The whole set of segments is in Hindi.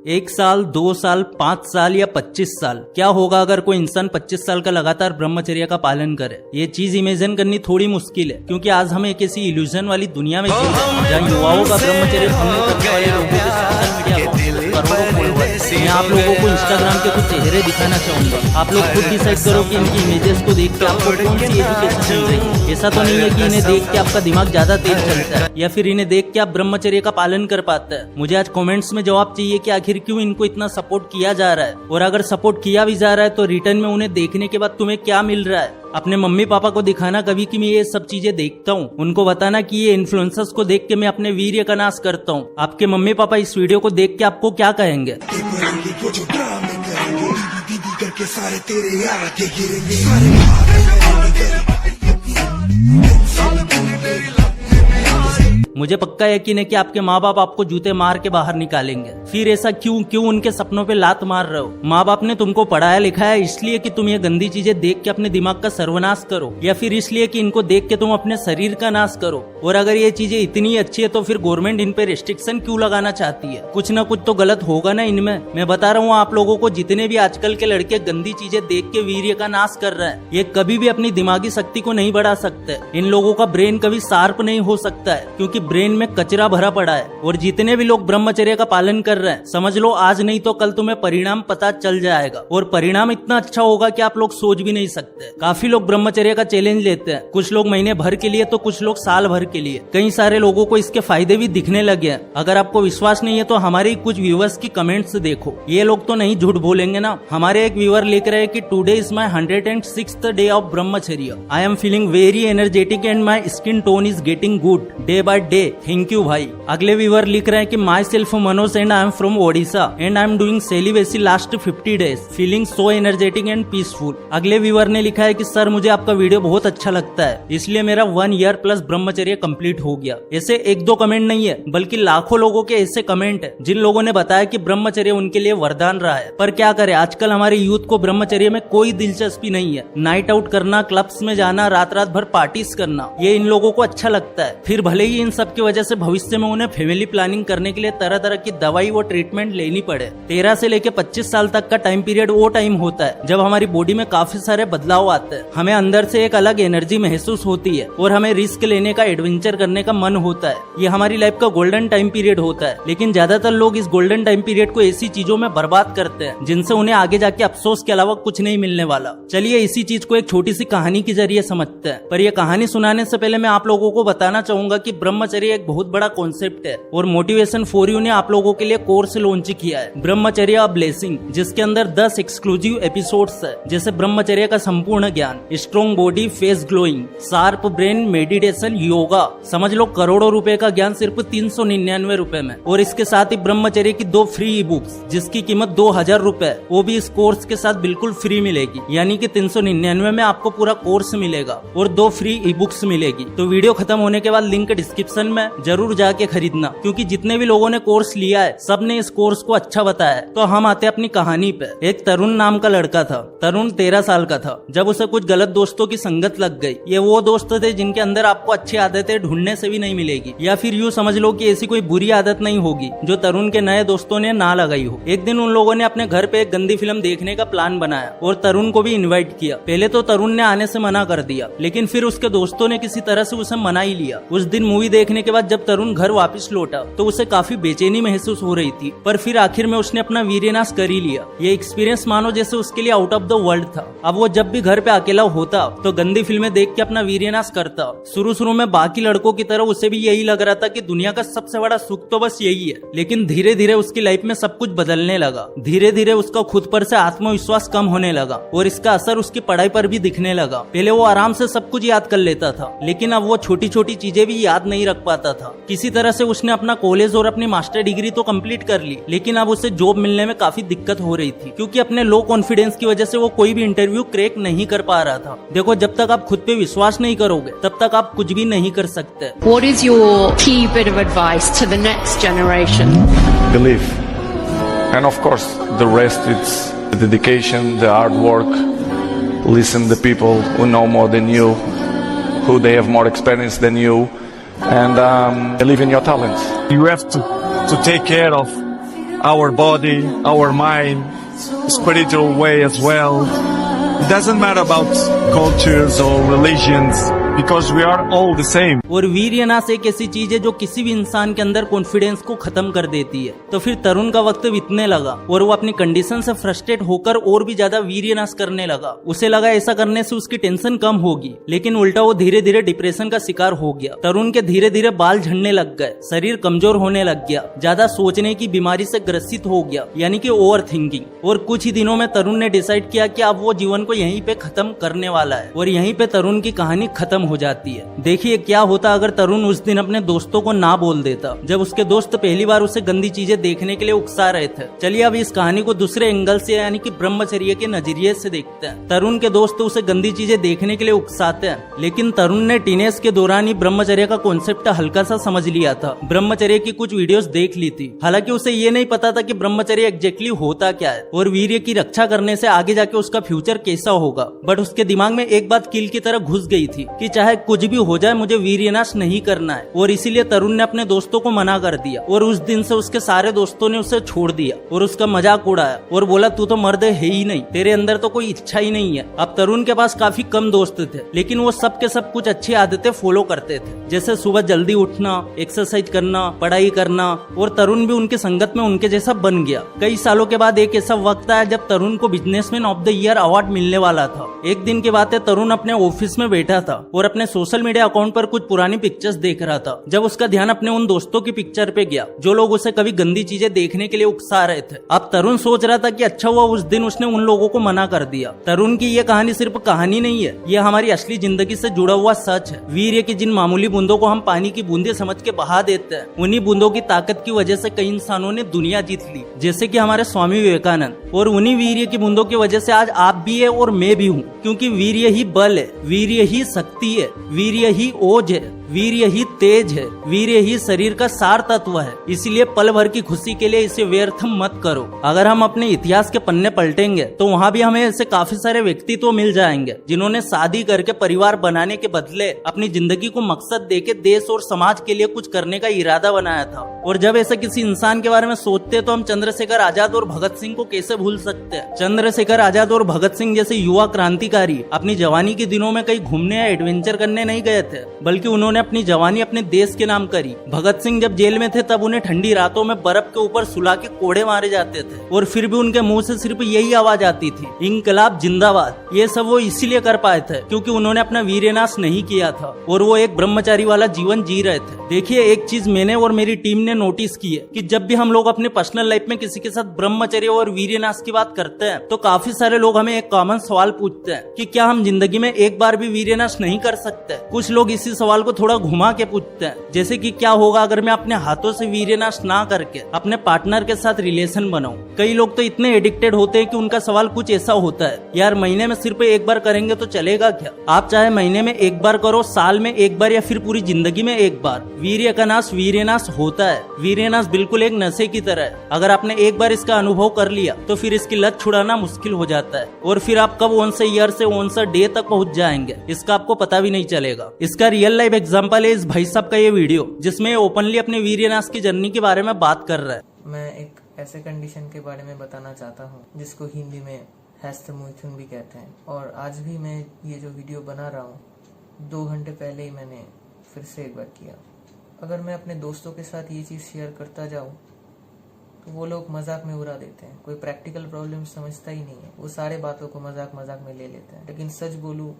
1 साल, 2 साल, 5 साल या 25 साल, क्या होगा अगर कोई इंसान 25 साल का लगातार ब्रह्मचर्य का पालन करे? ये चीज इमेजिन करनी थोड़ी मुश्किल है, क्योंकि आज हम एक ऐसी इल्यूजन वाली दुनिया में जी रहे हैं जहाँ युवाओं का ब्रह्मचर्य भंग करने वाले लोगों के सोशल मीडिया करोड़ों फॉलोअर्स। मैं आप लोगों को इंस्टाग्राम के कुछ चेहरे दिखाना चाहूंगा। आप लोग खुद डिसाइड करो कि इनकी इमेजेस को देख के आपको कौन सी एजुकेशन मिल रही है। ऐसा तो नहीं है कि इन्हें देख के आपका दिमाग ज्यादा तेज चलता है या फिर इन्हें देख के आप ब्रह्मचर्य का पालन कर पाते हैं। मुझे आज कमेंट्स में जवाब चाहिए कि आखिर क्यों इनको इतना सपोर्ट किया जा रहा है, और अगर सपोर्ट किया भी जा रहा है तो रिटर्न में उन्हें देखने के बाद तुम्हें क्या मिल रहा है। अपने मम्मी पापा को दिखाना कभी कि मैं ये सब चीजें देखता हूँ, उनको बताना कि ये इन्फ्लुएंसर्स को देख के मैं अपने वीर्य का नाश करता हूँ। आपके मम्मी पापा इस वीडियो को देख के आपको क्या कहेंगे? मुझे पक्का यकीन है कि आपके माँ बाप आपको जूते मार के बाहर निकालेंगे। फिर ऐसा क्यों उनके सपनों पे लात मार रहे हो? माँ बाप ने तुमको पढ़ाया लिखाया इसलिए कि तुम ये गंदी चीजें देख के अपने दिमाग का सर्वनाश करो, या फिर इसलिए कि इनको देख के तुम अपने शरीर का नाश करो? और अगर ये चीजें इतनी अच्छी है तो फिर गवर्नमेंट इन पे रिस्ट्रिक्शन क्यों लगाना चाहती है? कुछ न कुछ तो गलत होगा ना इनमें। मैं बता रहा हूँ आप लोगों को, जितने भी आजकल के लड़के गंदी चीजें देख के वीर्य का नाश कर रहे हैं, ये कभी भी अपनी दिमागी शक्ति को नहीं बढ़ा सकते। इन लोगों का ब्रेन कभी शार्प नहीं हो सकता है, क्योंकि ब्रेन में कचरा भरा पड़ा है। और जितने भी लोग ब्रह्मचर्य का पालन कर रहे हैं, समझ लो आज नहीं तो कल तुम्हें परिणाम पता चल जाएगा, और परिणाम इतना अच्छा होगा कि आप लोग सोच भी नहीं सकते। काफी लोग ब्रह्मचर्य का चैलेंज लेते हैं, कुछ लोग महीने भर के लिए तो कुछ लोग साल भर के लिए। कई सारे लोगों को इसके फायदे भी दिखने लगे हैं। अगर आपको विश्वास नहीं है तो हमारे कुछ व्यूअर्स की कमेंट्स देखो, ये लोग तो नहीं झूठ बोलेंगे ना। हमारे एक व्यूअर लिख रहे हैं कि today is my 106th day of brahmacharya. I am feeling very energetic and my skin tone is getting good day by day. Thank you भाई। अगले व्यूअर लिख रहे हैं कि myself Manoj and I am from Odisha and I am doing celibacy last 50 days feeling so energetic and peaceful. अगले व्यूअर ने लिखा है कि सर मुझे आपका वीडियो बहुत अच्छा लगता है, इसलिए मेरा 1 year प्लस ब्रह्मचर्य कंप्लीट हो गया। ऐसे 1-2 कमेंट नहीं है, बल्कि लाखों लोगों के ऐसे कमेंट है जिन लोगों ने बताया कि ब्रह्मचर्य उनके लिए वरदान रहा है। पर क्या करे, आजकल हमारे यूथ को ब्रह्मचर्य में कोई दिलचस्पी नहीं है। नाइट आउट करना, क्लब्स में जाना, रात भर पार्टीज करना, ये इन लोगों को अच्छा लगता है। फिर भले ही इन सब की वजह से भविष्य में उन्हें फैमिली प्लानिंग करने के लिए तरह तरह की दवाई व ट्रीटमेंट लेनी पड़े। 13 से लेके 25 साल तक का टाइम पीरियड वो टाइम होता है जब हमारी बॉडी में काफी सारे बदलाव आते हैं। हमें अंदर से एक अलग एनर्जी महसूस होती है और हमें रिस्क लेने का, एडवेंचर करने का मन होता है। ये हमारी लाइफ का गोल्डन टाइम पीरियड होता है, लेकिन ज्यादातर लोग इस गोल्डन टाइम पीरियड को ऐसी चीजों में बर्बाद करते हैं जिनसे उन्हें आगे जाके अफसोस के अलावा कुछ नहीं मिलने वाला। चलिए इसी चीज को एक छोटी सी कहानी के जरिए समझते हैं। पर यह कहानी सुनाने से पहले मैं आप लोगों को बताना चाहूंगा कि ब्रह्मचर्य एक बहुत बड़ा कॉन्सेप्ट है, और मोटिवेशन फॉर यू ने आप लोगों के लिए कोर्स लॉन्च किया है, ब्रह्मचर्य अ ब्लेसिंग, जिसके अंदर 10 एक्सक्लूसिव एपिसोड्स है, जैसे ब्रह्मचर्य का संपूर्ण ज्ञान, strong body, face glowing, sharp brain, meditation, yoga. समझ लो करोड़ों रुपए का ज्ञान सिर्फ 399 रुपए में। और इसके साथ ही ब्रह्मचर्य की 2 फ्री ई बुक्स जिसकी कीमत 2000 रुपए, वो भी इस कोर्स के साथ बिल्कुल फ्री मिलेगी। यानी कि 399 में आपको पूरा कोर्स मिलेगा और 2 फ्री ई बुक्स मिलेगी। तो वीडियो खत्म होने के बाद लिंक डिस्क्रिप्शन में जरूर जाके खरीदना, क्योंकि जितने भी लोगों ने कोर्स लिया है सब ने इस कोर्स को अच्छा बताया। तो हम आते हैं अपनी कहानी पे। एक तरुण नाम का लड़का था। तरुण 13 साल का था जब उसे कुछ गलत दोस्तों की संगत लग गई। ये वो दोस्त थे जिनके अंदर आपको अच्छी आदतें ढूंढने से भी नहीं मिलेगी, या फिर यूँ समझ लो कि ऐसी कोई बुरी आदत नहीं होगी जो तरुण के नए दोस्तों ने ना लगाई हो। एक दिन उन लोगों ने अपने घर पे एक गंदी फिल्म देखने का प्लान बनाया और तरुण को भी इन्वाइट किया। पहले तो तरुण ने आने से मना कर दिया, लेकिन फिर उसके दोस्तों ने किसी तरह से उसे मना ही लिया। उस दिन मूवी देखने के बाद जब तरुण घर वापस लौटा तो उसे काफी बेचैनी महसूस हो रही थी, पर फिर आखिर में उसने अपना वीर्यनाश कर ही लिया। ये एक्सपीरियंस मानो जैसे उसके लिए आउट ऑफ द वर्ल्ड था। अब वो जब भी घर पे अकेला होता तो गंदी फिल्में देख के अपना वीर्यनाश करता। शुरू में बाकी लड़कों की तरह उसे भी यही लग रहा था कि दुनिया का सबसे बड़ा सुख तो बस यही है, लेकिन धीरे धीरे उसकी लाइफ में सब कुछ बदलने लगा। धीरे धीरे उसका खुद पर से आत्मविश्वास कम होने लगा और इसका असर उसकी पढ़ाई पर भी दिखने लगा। पहले वो आराम से सब कुछ याद कर लेता था, लेकिन अब वो छोटी छोटी चीजें भी याद नहीं रख पाता था। किसी तरह से उसने अपना कॉलेज और अपनी मास्टर डिग्री तो कंप्लीट कर ली, लेकिन अब उसे जॉब मिलने में काफी दिक्कत हो रही थी, क्योंकि अपने लो कॉन्फिडेंस की वजह से वो कोई भी इंटरव्यू क्रैक नहीं कर पा रहा था। देखो, जब तक आप खुद पे विश्वास नहीं करोगे तब तक आप कुछ भी नहीं कर सकते। What is your key bit of advice to the next generation? Believe, and of course the rest it's the dedication, the hard work. Listen to people who know more than you, who they have more experience than you, and believe in your talents. You have to take care of our body, our mind, spiritual way as well. It doesn't matter about cultures or religions because we are all the same. और वीर्यनाश एक ऐसी चीज है जो किसी भी इंसान के अंदर कॉन्फिडेंस को खत्म कर देती है। तो फिर तरुण का वक्त बीतने लगा और वो अपनी कंडीशन से फ्रस्ट्रेट होकर और भी ज्यादा वीर्यनाश करने लगा। उसे लगा ऐसा करने से उसकी टेंशन कम होगी, लेकिन उल्टा वो धीरे धीरे डिप्रेशन का शिकार हो गया। तरुण के धीरे धीरे बाल झड़ने लग गए, शरीर कमजोर होने लग गया, ज्यादा सोचने की बीमारी से ग्रसित हो गया, यानी कि ओवर थिंकिंग। और कुछ ही दिनों में तरुण ने डिसाइड किया कि अब वो जीवन को यहीं पे खत्म करने वाला है और यहीं पे तरुण की कहानी खत्म हो जाती है। देखिए क्या होता अगर तरुण उस दिन अपने दोस्तों को ना बोल देता, जब उसके दोस्त पहली बार उसे गंदी चीजें देखने के लिए उकसा रहे थे। चलिए अब इस कहानी को दूसरे एंगल से यानी कि ब्रह्मचर्य के नजरिए से देखते हैं। तरुण के दोस्त उसे गंदी चीजें देखने के लिए उकसाते हैं, लेकिन तरुण ने टीनेज के दौरान ही ब्रह्मचर्य का कॉन्सेप्ट हल्का सा समझ लिया था। ब्रह्मचर्य की कुछ वीडियोस देख ली थी। हालांकि उसे ये नहीं पता था कि ब्रह्मचर्य एग्जैक्टली होता क्या है और वीर्य की रक्षा करने से आगे जाके उसका फ्यूचर कैसा होगा। बट उसके दिमाग में एक बात कील की तरह घुस गई थी कि चाहे कुछ भी हो जाए मुझे वीर्यनाश नहीं करना है। और इसीलिए तरुण ने अपने दोस्तों को मना कर दिया और उस दिन से उसके सारे दोस्तों ने उसे छोड़ दिया और उसका मजाक उड़ाया और बोला तू तो मर्द है ही नहीं, तेरे अंदर तो कोई इच्छा ही नहीं है। अब तरुण के पास काफी कम दोस्त थे, लेकिन वो सब के सब कुछ अच्छी आदतें फॉलो करते थे, जैसे सुबह जल्दी उठना, एक्सरसाइज करना, पढ़ाई करना। और तरुण भी उनकी संगत में उनके जैसा बन गया। कई सालों के बाद एक ऐसा वक्त आया जब तरुण को businessman of the year award मिलने वाला था। एक दिन की बात है, तरुण अपने ऑफिस में बैठा था और अपने सोशल मीडिया अकाउंट पर कुछ पुरानी पिक्चर्स देख रहा था, जब उसका ध्यान अपने उन दोस्तों की पिक्चर पे गया जो लोग उसे कभी गंदी चीजें देखने के लिए उकसा रहे थे। अब तरुण सोच रहा था कि अच्छा हुआ उस दिन उसने उन लोगों को मना कर दिया। तरुण की ये कहानी सिर्फ कहानी नहीं है, ये हमारी असली जिंदगी से जुड़ा हुआ सच है। वीर्य की जिन मामूली बूंदों को हम पानी की बूंदे समझ के बहा देते हैं, उन्हीं बूंदों की ताकत की वजह से कई इंसानों ने दुनिया जीत ली, जैसे कि हमारे स्वामी विवेकानंद। और उन्हीं वीर्य की बूंदों की वजह से आज आप भी है और मैं भी हूँ, क्योंकि वीर्य ही बल है, वीर्य ही शक्ति है, वीर्य ही ओज है, वीर्य ही तेज है, वीर्य ही शरीर का सार तत्व है। इसलिए पल भर की खुशी के लिए इसे व्यर्थ मत करो। अगर हम अपने इतिहास के पन्ने पलटेंगे तो वहाँ भी हमें ऐसे काफी सारे व्यक्तित्व मिल जाएंगे जिन्होंने शादी करके परिवार बनाने के बदले अपनी जिंदगी को मकसद देके देश और समाज के लिए कुछ करने का इरादा बनाया था। और जब ऐसे किसी इंसान के बारे में सोचते तो हम चंद्रशेखर आजाद और भगत सिंह को कैसे भूल सकते हैं। चंद्रशेखर आजाद और भगत सिंह जैसे युवा क्रांतिकारी अपनी जवानी के दिनों में कहीं घूमने या एडवेंचर करने नहीं गए थे, बल्कि उन्होंने अपनी जवानी अपने देश के नाम करी। भगत सिंह जब जेल में थे तब उन्हें ठंडी रातों में बर्फ के ऊपर सुला के कोड़े मारे जाते थे और फिर भी उनके मुंह से सिर्फ यही आवाज आती थी, इंकलाब जिंदाबाद। ये सब वो इसीलिए कर पाए थे क्योंकि उन्होंने अपना वीर्यनाश नहीं किया था और वो एक ब्रह्मचारी वाला जीवन जी रहे थे। देखिए एक चीज मैंने और मेरी टीम ने नोटिस की है कि जब भी हम लोग अपने पर्सनल लाइफ में किसी के साथ ब्रह्मचर्य और वीर्यनाश की बात करते हैं तो काफी सारे लोग हमें एक कॉमन सवाल पूछते हैं कि क्या हम जिंदगी में एक बार भी वीर्यनाश नहीं कर सकते। कुछ लोग इसी सवाल को थोड़ा घुमा के पूछते हैं, जैसे कि क्या होगा अगर मैं अपने हाथों से वीर्यनाश ना करके अपने पार्टनर के साथ रिलेशन बनाऊं। कई लोग तो इतने एडिक्टेड होते हैं कि उनका सवाल कुछ ऐसा होता है, यार महीने में सिर्फ एक बार करेंगे तो चलेगा क्या। आप चाहे महीने में एक बार करो, साल में एक बार या फिर पूरी जिंदगी में एक बार, वीर्य का नाश वीर्यनाश होता है। वीर्यनाश बिल्कुल एक नशे की तरह है। अगर आपने एक बार इसका अनुभव कर लिया तो फिर इसकी लत छुड़ाना मुश्किल हो जाता है और फिर आप कब ऑन से ईयर से ऑन से डे तक पहुंच जाएंगे इसका आपको पता भी नहीं चलेगा। इसका रियल लाइफ एग्जांपल है इस भाई साहब का ये वीडियो, जिसमें ओपनली अपने वीर्यनाश की जर्नी के बारे में बात कर रहा है। मैं एक ऐसे कंडीशन के बारे में बताना चाहता हूँ जिसको हिंदी में हैस्तमैथुन भी कहते हैं। और आज भी मैं ये जो वीडियो बना रहा हूँ 2 घंटे पहले ही मैंने फिर से एक बार किया। अगर मैं अपने दोस्तों के साथ ये चीज़ शेयर करता जाऊँ तो वो लोग मजाक में उड़ा देते हैं, कोई प्रैक्टिकल प्रॉब्लम समझता ही नहीं है, वो सारे बातों को मजाक में ले लेते हैं। लेकिन सच बोलूँ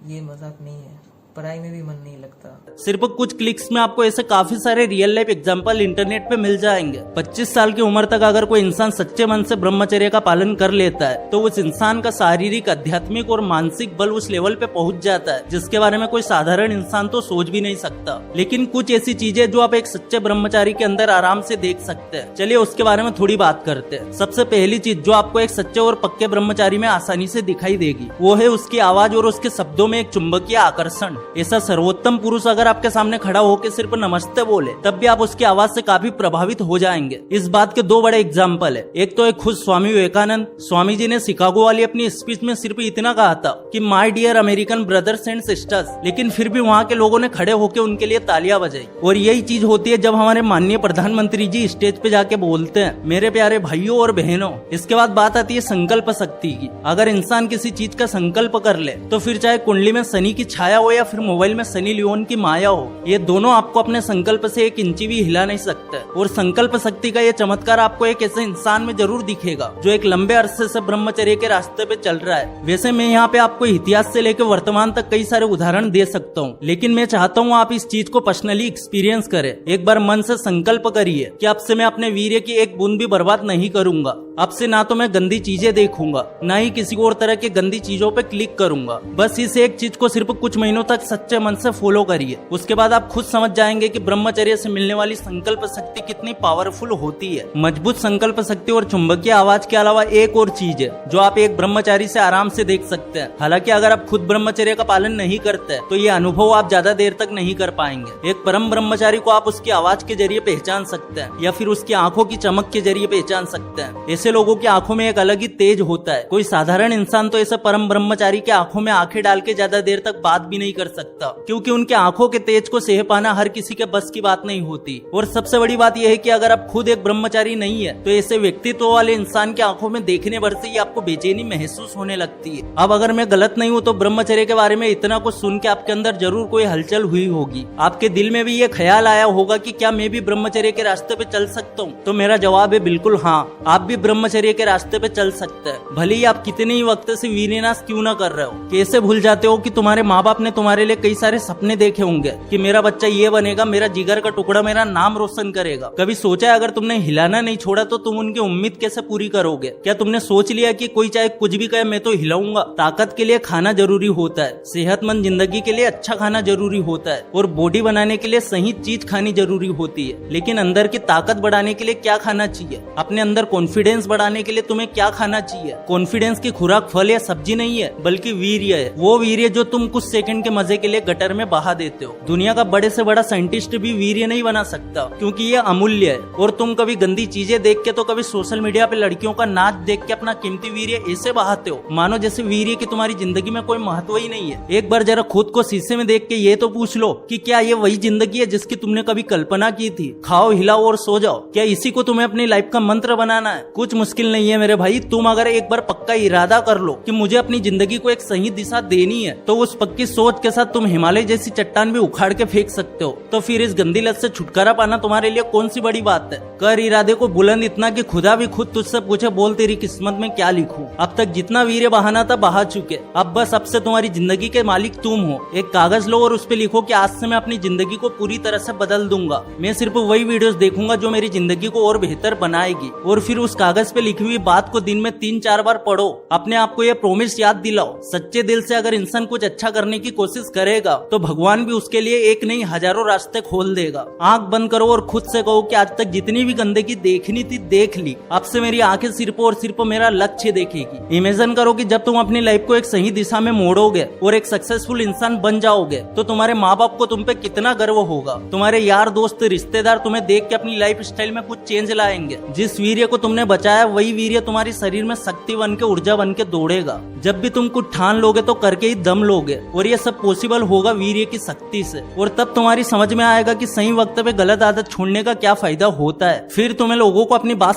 ये मजाक नहीं है, पढ़ाई में भी मन नहीं लगता। सिर्फ कुछ क्लिक्स में आपको ऐसे काफी सारे रियल लाइफ एग्जांपल इंटरनेट पे मिल जाएंगे। 25 साल की उम्र तक अगर कोई इंसान सच्चे मन से ब्रह्मचर्य का पालन कर लेता है तो उस इंसान का शारीरिक, आध्यात्मिक और मानसिक बल उस लेवल पे पहुंच जाता है जिसके बारे में कोई साधारण इंसान तो सोच भी नहीं सकता। लेकिन कुछ ऐसी चीजें जो आप एक सच्चे ब्रह्मचारी के अंदर आराम से देख सकते हैं, चलिए उसके बारे में थोड़ी बात करते हैं। सबसे पहली चीज जो आपको एक सच्चे और पक्के ब्रह्मचारी में आसानी से दिखाई देगी वो है उसकी आवाज और उसके शब्दों में एक चुंबकीय आकर्षण। ऐसा सर्वोत्तम पुरुष अगर आपके सामने खड़ा होकर सिर्फ नमस्ते बोले तब भी आप उसकी आवाज से काफी प्रभावित हो जाएंगे। इस बात के दो बड़े एग्जाम्पल है। एक तो एक खुद स्वामी विवेकानंद। स्वामी जी ने शिकागो वाली अपनी स्पीच में सिर्फ इतना कहा था कि my dear American brothers and sisters, लेकिन फिर भी वहाँ के लोगों ने खड़े होकर उनके लिए तालियां बजाई। और यही चीज होती है जब हमारे माननीय प्रधानमंत्री जी स्टेज पे जाके बोलते हैं मेरे प्यारे भाइयों और बहनों। इसके बाद बात आती है संकल्प शक्ति की। अगर इंसान किसी चीज का संकल्प कर ले तो फिर चाहे कुंडली में शनि की छाया हो या फिर मोबाइल में सनी लियोन की माया हो, ये दोनों आपको अपने संकल्प से 1 इंची भी हिला नहीं सकते। और संकल्प शक्ति का ये चमत्कार आपको एक ऐसे इंसान में जरूर दिखेगा जो एक लंबे अरसे से ब्रह्मचर्य के रास्ते पे चल रहा है। वैसे मैं यहाँ पे आपको इतिहास से लेकर वर्तमान तक कई सारे उदाहरण दे सकता हूँ, लेकिन मैं चाहता हूँ आप इस चीज को पर्सनली एक्सपीरियंस करें। एक बार मन से संकल्प करिए कि अब से मैं अपने वीर्य की एक बूंद भी बर्बाद नहीं करूंगा। अब से ना तो मैं गंदी चीजें देखूंगा, ना ही किसी और तरह की गंदी चीजों पे क्लिक करूंगा। बस इस एक चीज को सिर्फ कुछ महीनों तक सच्चे मन से फॉलो करिए। उसके बाद आप खुद समझ जाएंगे कि ब्रह्मचर्य से मिलने वाली संकल्प शक्ति कितनी पावरफुल होती है। मजबूत संकल्प शक्ति और चुंबकीय आवाज के अलावा एक और चीज है जो आप एक ब्रह्मचारी से आराम से देख सकते हैं। हालांकि अगर आप खुद ब्रह्मचर्य का पालन नहीं करते तो ये अनुभव आप ज्यादा देर तक नहीं कर पाएंगे। एक परम ब्रह्मचारी को आप उसकी आवाज के जरिए पहचान सकते हैं या फिर उसकी आंखों की चमक के जरिए पहचान सकते हैं। ऐसे लोगों की आंखों में एक अलग ही तेज होता है। कोई साधारण इंसान तो ऐसे परम ब्रह्मचारी के आंखों में आंखें डाल के ज्यादा देर तक बात भी नहीं कर सकता, क्योंकि उनके आंखों के तेज को सह पाना हर किसी के बस की बात नहीं होती। और सबसे बड़ी बात यह है कि अगर आप खुद एक ब्रह्मचारी नहीं है तो ऐसे व्यक्तित्व वाले इंसान की आंखों में देखने भर से ही आपको बेचैनी महसूस होने लगती है। अब अगर मैं गलत नहीं हूँ तो ब्रह्मचर्य के बारे में इतना कुछ सुन के आपके अंदर जरूर कोई हलचल हुई होगी। आपके दिल में भी ये ख्याल आया होगा कि क्या मैं भी ब्रह्मचर्य के रास्ते पे चल सकता हूँ? तो मेरा जवाब है बिल्कुल हाँ, आप भी ब्रह्मचर्य के रास्ते पे चल सकते हैं। भले ही आप कितने ही वक्त से वीर्यनाश क्यों ना कर रहे हो। कैसे भूल जाते हो कि तुम्हारे माँ बाप ने तुम्हारे लिए कई सारे सपने देखे होंगे कि मेरा बच्चा ये बनेगा, मेरा जिगर का टुकड़ा मेरा नाम रोशन करेगा। कभी सोचा है अगर तुमने हिलाना नहीं छोड़ा तो तुम उनकी उम्मीद कैसे पूरी करोगे? क्या तुमने सोच लिया कि कोई चाहे कुछ भी कहे मैं तो हिलाऊंगा? ताकत के लिए खाना जरूरी होता है, सेहतमंद जिंदगी के लिए अच्छा खाना जरूरी होता है और बॉडी बनाने के लिए सही चीज खानी जरूरी होती है। लेकिन अंदर की ताकत बढ़ाने के लिए क्या खाना चाहिए? अपने अंदर कॉन्फिडेंस बढ़ाने के लिए तुम्हें क्या खाना चाहिए? कॉन्फिडेंस की खुराक फल या सब्जी नहीं है बल्कि वीर्य है। वो वीर्य जो तुम कुछ सेकंड के मजे के लिए गटर में बहा देते हो। दुनिया का बड़े से बड़ा साइंटिस्ट भी वीर्य नहीं बना सकता, क्योंकि ये अमूल्य है। और तुम कभी गंदी चीजें देख के तो कभी सोशल मीडिया पे लड़कियों का नाच देख के अपना कीमती वीर्य ऐसे बहाते हो मानो जैसे वीर्य की तुम्हारी जिंदगी में कोई महत्व ही नहीं है। एक बार जरा खुद को शीशे में देख के ये तो पूछ लो कि क्या ये वही जिंदगी है जिसकी तुमने कभी कल्पना की थी? खाओ, हिलाओ और सो जाओ, क्या इसी को तुम्हें अपनी लाइफ का मंत्र बनाना है? कुछ मुश्किल नहीं है मेरे भाई। तुम अगर एक बार पक्का इरादा कर लो कि मुझे अपनी जिंदगी को एक सही दिशा देनी है तो उस पक्की सोच के साथ तुम हिमालय जैसी चट्टान भी उखाड़ के फेंक सकते हो। तो फिर इस गंदी लत से छुटकारा पाना तुम्हारे लिए कौन सी बड़ी बात है? कर इरादे को बुलंद इतना कि खुदा भी खुद तुझसे पूछे बोल तेरी किस्मत में क्या लिखूं। अब तक जितना वीर्य बहाना था बहा चुके, अब बस अब से तुम्हारी जिंदगी के मालिक तुम हो। एक कागज लो और उस पे लिखो कि आज से मैं अपनी जिंदगी को पूरी तरह से बदल दूंगा। मैं सिर्फ वही वीडियोस देखूंगा जो मेरी जिंदगी को और बेहतर बनाएगी। और फिर उस कागज पे लिखी हुई बात को दिन में 3-4 बार पढ़ो। अपने आप को ये प्रोमिस याद दिलाओ, सच्चे दिल से अगर इंसान कुछ अच्छा करने की कोशिश करेगा तो भगवान भी उसके लिए एक नहीं हजारों रास्ते खोल देगा। आंख बंद करो और खुद से कहो कि आज तक जितनी भी गंदगी देखनी थी देख ली, अब से मेरी आंखें सिर्फ और सिर्फ मेरा लक्ष्य देखेगी। इमेजिन करो कि जब तुम अपनी लाइफ को एक सही दिशा में मोड़ोगे और एक सक्सेसफुल इंसान बन जाओगे तो तुम्हारे माँ बाप को तुम पे कितना गर्व होगा। तुम्हारे यार दोस्त रिश्तेदार तुम्हें देख के अपनी लाइफ स्टाइल में कुछ चेंज लाएंगे। जिस वीर्य को तुमने बचाया वही वीर्य तुम्हारे शरीर में शक्ति बन के ऊर्जा बन के दौड़ेगा। जब भी तुम कुछ ठान लोगे तो करके ही दम लोगे और ये सब पॉसिबल होगा वीर्य की शक्ति से। और तब तुम्हारी समझ में आएगा कि सही वक्त पे गलत आदत छोड़ने का क्या फायदा होता है। फिर तुम्हें लोगों को अपनी बात